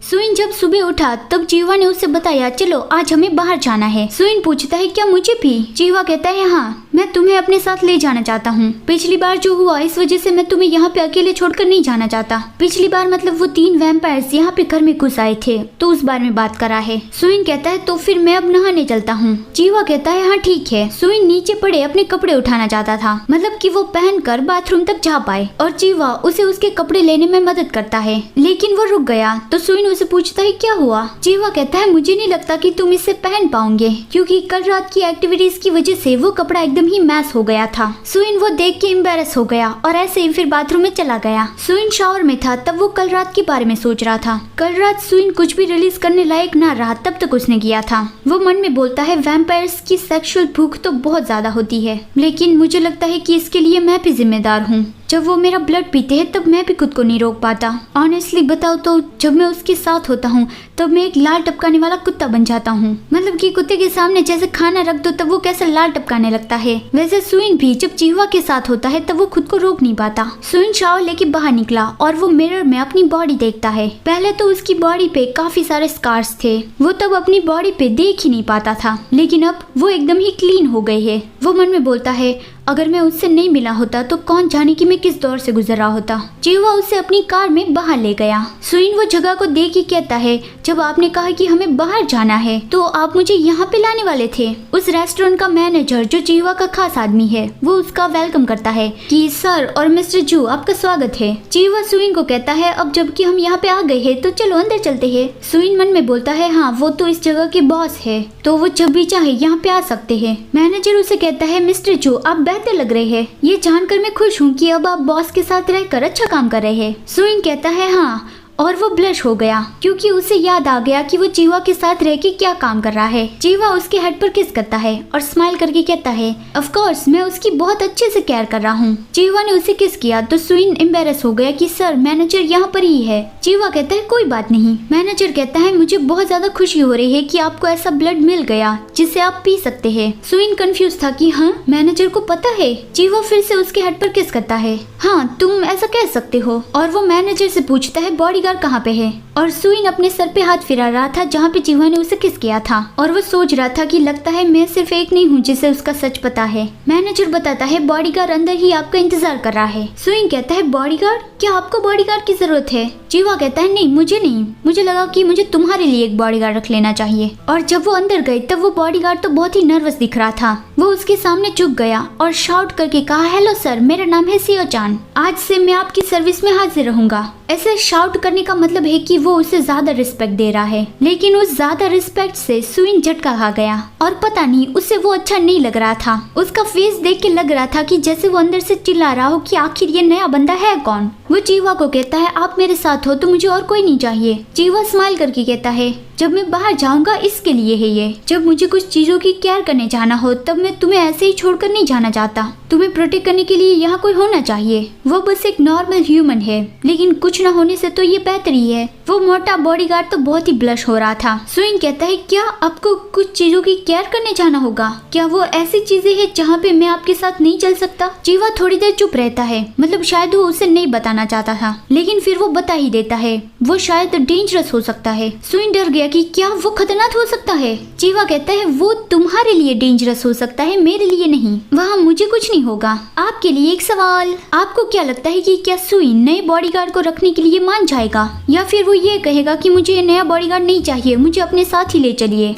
सुइन जब सुबह उठा तब जीवा ने उसे बताया चलो आज हमें बाहर जाना है। सुइन पूछता है क्या मुझे भी? जीवा कहता है हाँ मैं तुम्हें अपने साथ ले जाना चाहता हूँ। पिछली बार जो हुआ इस वजह से मैं तुम्हें यहाँ पे अकेले छोड़कर नहीं जाना चाहता। पिछली बार मतलब वो 3 वैम्पायर्स यहाँ पे घर में घुस आए थे तो उस बारे में बात करा है। सुइन कहता है तो फिर मैं अब नहाने चलता हूँ। जीवा कहता है हाँ ठीक है। सुइन नीचे पड़े अपने कपड़े उठाना चाहता था, मतलब कि वो पहनकर बाथरूम तक जा पाए और जीवा उसे उसके कपड़े लेने में मदद करता है, लेकिन वो रुक गया तो सुइन उसे पूछता है क्या हुआ? जीवा कहता है मुझे नहीं लगता कि तुम इसे पहन पाओगे क्योंकि कल रात की एक्टिविटीज की वजह से वो कपड़ा एकदम ही मैस हो गया था। सुइन वो देख के एम्बेरस हो गया और ऐसे ही फिर बाथरूम में चला गया। सुइन शावर में था तब वो कल रात के बारे में सोच रहा था। कल रात सुइन कुछ भी रिलीज करने लायक ना रहा तब तक उसने किया था। वो मन में बोलता है वैम्पायर्स की सेक्सुअल भूख तो बहुत ज्यादा होती है, लेकिन मुझे लगता है कि इसके लिए मैं भी जिम्मेदार हूँ। जब वो मेरा ब्लड पीते हैं तब मैं भी खुद को नहीं रोक पाता। ऑनेस्टली बताओ तो जब मैं उसके साथ होता हूँ तब मैं एक लाल टपकाने वाला कुत्ता बन जाता हूँ, मतलब कि कुत्ते के सामने जैसे खाना रख दो तब वो कैसे लाल टपकाने लगता है, वैसे सुइन भी जब जीवा के साथ होता है तब वो खुद को रोक नहीं पाता। सुइन शावर लेके बाहर निकला और वो मिरर में अपनी बॉडी देखता है। पहले तो उसकी बॉडी पे काफी सारे स्कार्स थे, वो तब अपनी बॉडी पे देख ही नहीं पाता था, लेकिन अब वो एकदम ही क्लीन हो गई है। वो मन में बोलता है अगर मैं उससे नहीं मिला होता तो कौन जाने कि मैं किस दौर से गुजर रहा होता। जीवा उसे अपनी कार में बाहर ले गया। सुइन वो जगह को देख ही कहता है जब आपने कहा कि हमें बाहर जाना है तो आप मुझे यहाँ पे लाने वाले थे। उस रेस्टोरेंट का मैनेजर जो जीवा का खास आदमी है वो उसका वेलकम करता है कि सर और मिस्टर जू आपका स्वागत है। जीवा सुइन को कहता है अब जबकि हम यहाँ पे आ गए हैं तो चलो अंदर चलते हैं। सुइन मन में बोलता है हाँ वो तो इस जगह के बॉस है तो वो जब भी चाहे यहाँ पे आ सकते हैं। मैनेजर उसे कहता है मिस्टर जू आप बेहतर लग रहे हैं, ये जानकर मैं खुश हूँ कि अब आप बॉस के साथ रहकर अच्छा काम कर रहे हैं। सुइन कहता है हाँ और वो ब्लश हो गया क्योंकि उसे याद आ गया कि वो जीवा के साथ रह के क्या काम कर रहा है। जीवा उसके हेड पर किस करता है और स्माइल करके कहता है ऑफ कोर्स मैं उसकी बहुत अच्छे से केयर कर रहा हूँ। जीवा ने उसे किस किया तो सुइन एम्बेरस हो गया कि सर मैनेजर यहाँ पर ही है। जीवा कहता है कोई बात नहीं। मैनेजर कहता है मुझे बहुत ज्यादा खुशी हो रही है कि आपको ऐसा ब्लड मिल गया जिसे आप पी सकते हैं। सुइन कंफ्यूज था कि हाँ मैनेजर को पता है। जीवा फिर से उसके हेड पर किस करता है हाँ तुम ऐसा कह सकते हो और वो मैनेजर से पूछता है बॉडीगार्ड कहाँ पे है और सुइन अपने सर पे हाथ फिरा रहा था जहाँ पे जीवा ने उसे किस किया था और वो सोच रहा था कि लगता है मैं सिर्फ एक नहीं हूँ जिसे उसका सच पता है। मैनेजर बताता है बॉडीगार्ड अंदर ही आपका इंतजार कर रहा है। सुइन कहता है बॉडीगार्ड? क्या आपको बॉडीगार्ड की जरूरत है? जीवा कहता है नहीं मुझे नहीं, मुझे लगा कि मुझे तुम्हारे लिए एक बॉडीगार्ड रख लेना चाहिए। और जब वो अंदर गए तब वो बॉडीगार्ड तो बहुत ही नर्वस दिख रहा था। वो उसके सामने झुक गया और शाउट करके कहा हेलो सर मेरा नाम है सियो चान, आज से मैं आपकी सर्विस में हाजिर रहूंगा। ऐसे शाउट करने का मतलब है कि वो उसे ज्यादा रिस्पेक्ट दे रहा है, लेकिन उस ज्यादा रिस्पेक्ट से सुइन झटका खा गया और पता नहीं उसे वो अच्छा नहीं लग रहा था। उसका फेस देख के लग रहा था कि जैसे वो अंदर से चिल्ला रहा हो कि आखिर ये नया बंदा है कौन। वो जीवा को कहता है आप मेरे साथ हो तो मुझे और कोई नहीं चाहिए। जीवा स्माइल करके कहता है जब मैं बाहर जाऊंगा इसके लिए है ये, जब मुझे कुछ चीजों की केयर करने जाना हो तब मैं तुम्हें ऐसे ही छोड़कर नहीं जाना चाहता, तुम्हें प्रोटेक्ट करने के लिए यहाँ कोई होना चाहिए। वो बस एक नॉर्मल ह्यूमन है, लेकिन कुछ न होने से तो ये बेहतर ही है। वो मोटा बॉडीगार्ड तो बहुत ही ब्लश हो रहा था। सुइन कहता है क्या आपको कुछ चीजों की केयर करने जाना होगा? क्या वो ऐसी चीजें हैं जहाँ पे मैं आपके साथ नहीं चल सकता? जीवा थोड़ी देर चुप रहता है, मतलब शायद वो उसे नहीं बताना चाहता था, लेकिन फिर वो बता ही देता है वो शायद डेंजरस हो सकता है। सुइन डर गया कि क्या वो खतरनाक हो सकता है। जीवा कहता है वो तुम्हारे लिए डेंजरस हो सकता है, मेरे लिए नहीं, वहाँ मुझे कुछ नहीं होगा। आपके लिए एक सवाल, आपको क्या लगता है कि क्या सुइन नए बॉडीगार्ड को रखने के लिए मान जाएगा या फिर वो ये कहेगा कि मुझे ये नया बॉडीगार्ड नहीं चाहिए, मुझे अपने साथ ही ले चलिए।